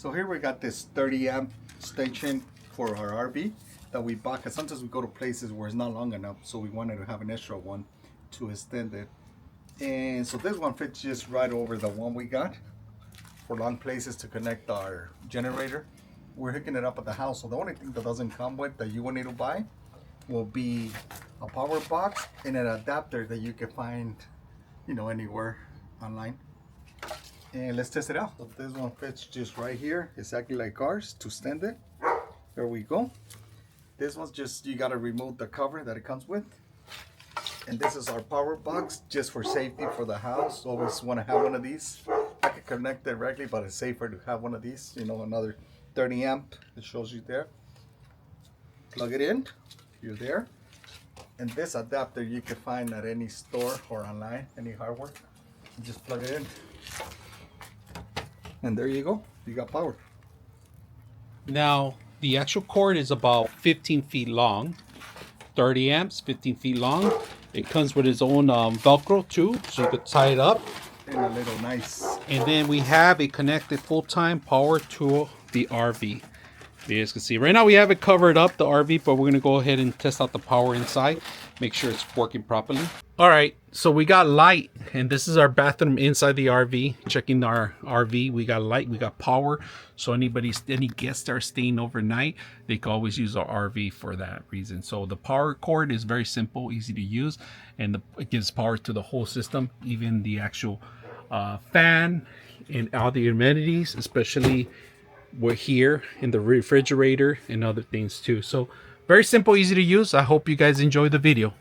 So here we got this 30 amp station for our RV that we bought, because sometimes we go to places where it's not long enough, so we wanted to have an extra one to extend it. And so this one fits just right over the one we got for long places to connect our generator. We're hooking it up at the house, so the only thing that doesn't come with that you will need to buy will be a power box and an adapter that you can find, you know, anywhere online. And let's test it out. So this one fits just right here, exactly like ours, to stand it. There we go. This one's just, you gotta remove the cover that it comes with. And this is our power box, just for safety for the house. Always wanna have one of these. I can connect directly, but it's safer to have one of these. You know, another 30 amp, it shows you there. Plug it in, you're there. And this adapter you can find at any store or online, any hardware. You just plug it in. And there you go, you got power. Now, the actual cord is about 15 feet long, 30 amps, 15 feet long. It comes with its own Velcro too, so you could tie it up. And a little nice. And then we have a connected full-time power to the RV. You guys can see right now we have it covered up, the RV, but we're gonna go ahead and test out the power inside, make sure it's working properly. All right, so we got light, and this is our bathroom inside the RV. Checking our RV, we got light, we got power. So any guests that are staying overnight, they can always use our RV for that reason. So the power cord is very simple, easy to use, and it gives power to the whole system, even the actual fan and all the amenities, especially we're here in the refrigerator and other things too. So very simple, easy to use. I hope you guys enjoy the video.